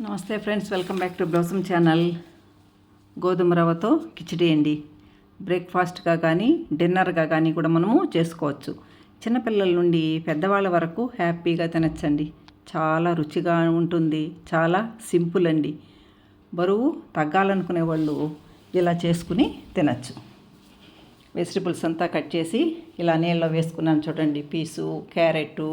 నమస్తే friends, welcome back to blossom channel. గోధుమ రవ్వతో కిచిడి అండి. బ్రేక్ఫాస్ట్గా కానీ డిన్నర్గా కానీ కూడా మనము చేసుకోవచ్చు. చిన్నపిల్లల నుండి పెద్దవాళ్ళ వరకు హ్యాపీగా తినచ్చండి. చాలా రుచిగా ఉంటుంది, చాలా సింపుల్ అండి. బరువు తగ్గాలనుకునే వాళ్ళు ఇలా చేసుకుని తినచ్చు. వెజిటబుల్స్ అంతా కట్ చేసి ఇలా నీళ్ళలో వేసుకున్నాను చూడండి. పీసు, క్యారెట్,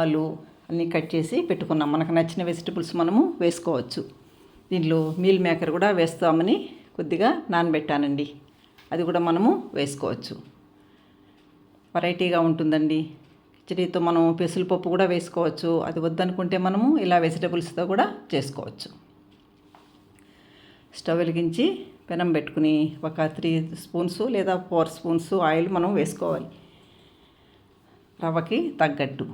ఆలు అన్నీ కట్ చేసి పెట్టుకున్నాం. మనకు నచ్చిన వెజిటబుల్స్ మనము వేసుకోవచ్చు. దీంట్లో మీల్ మేకర్ కూడా వేస్తామని కొద్దిగా నానబెట్టానండి. అది కూడా మనము వేసుకోవచ్చు. వెరైటీగా ఉంటుందండి. కిచడీతో మనం పెసరపప్పు కూడా వేసుకోవచ్చు. అది వద్దనుకుంటే మనము ఇలా వెజిటబుల్స్తో కూడా చేసుకోవచ్చు. స్టవ్ వెలిగించి పెనం పెట్టుకుని ఒక 3 స్పూన్స్ లేదా 4 స్పూన్స్ ఆయిల్ మనం వేసుకోవాలి. రవ్వకి తగ్గట్టు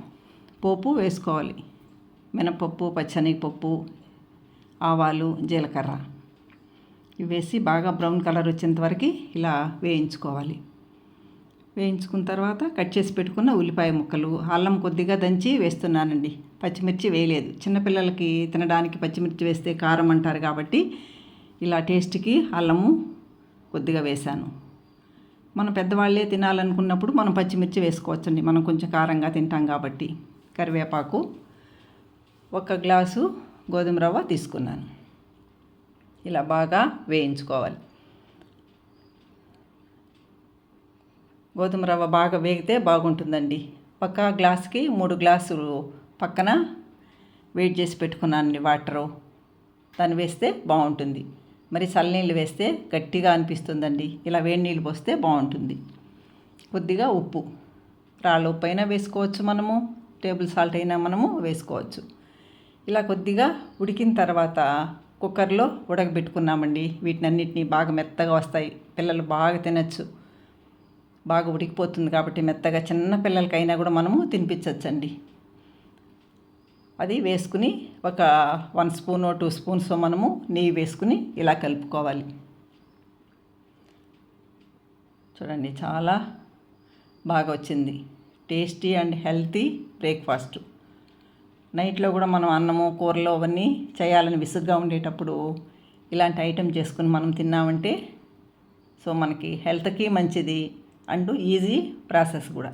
పోపు వేసుకోవాలి. మినపప్పు, పచ్చెనగపప్పు, ఆవాలు, జీలకర్ర ఇవి వేసి బాగా బ్రౌన్ కలర్ వచ్చేంత వరకు ఇలా వేయించుకోవాలి. వేయించుకున్న తర్వాత కట్ చేసి పెట్టుకున్న ఉల్లిపాయ ముక్కలు, అల్లం కొద్దిగా దంచి వేస్తున్నానండి. పచ్చిమిర్చి వేయలేదు. చిన్నపిల్లలకి తినడానికి పచ్చిమిర్చి వేస్తే కారం అంటారు కాబట్టి ఇలా టేస్ట్కి అల్లము కొద్దిగా వేశాను. మనం పెద్దవాళ్ళే తినాలనుకున్నప్పుడు మనం పచ్చిమిర్చి వేసుకోవచ్చండి. మనం కొంచెం కారంగా తింటాం కాబట్టి. కరివేపాకు, 1 గ్లాసు గోధుమ రవ్వ తీసుకున్నాను. ఇలా బాగా వేయించుకోవాలి. గోధుమ రవ్వ బాగా వేగితే బాగుంటుందండి. 1 గ్లాసుకి 3 గ్లాసులు పక్కన వేడి చేసి పెట్టుకున్నానండి వాటరు. దాన్ని వేస్తే బాగుంటుంది. మరి చల్లనీళ్ళు వేస్తే గట్టిగా అనిపిస్తుందండి. ఇలా వేడి నీళ్ళు పోస్తే బాగుంటుంది. కొద్దిగా ఉప్పు, రాళ్ళ ఉప్పు అయినా వేసుకోవచ్చు, మనము టేబుల్ సాల్ట్ అయినా మనము వేసుకోవచ్చు. ఇలా కొద్దిగా ఉడికిన తర్వాత కుక్కర్లో ఉడకబెట్టుకున్నామండి. వీటినన్నిటినీ బాగా మెత్తగా వస్తాయి. పిల్లలు బాగా తినచ్చు. బాగా ఉడికిపోతుంది కాబట్టి మెత్తగా చిన్న పిల్లలకైనా కూడా మనము తినిపించవచ్చండి. అది వేసుకుని ఒక 1 స్పూన్ 2 స్పూన్స్ మనము నెయ్యి వేసుకుని ఇలా కలుపుకోవాలి. చూడండి, చాలా బాగా వచ్చింది. Tasty and healthy breakfast. నైట్లో కూడా మనం అన్నము, కూరలు అవన్నీ చేయాలని విసుగ్గా ఉండేటప్పుడు ఇలాంటి ఐటెం చేసుకుని మనం తిన్నామంటే మనకి హెల్త్కి మంచిది అండ్ ఈజీ ప్రాసెస్ కూడా.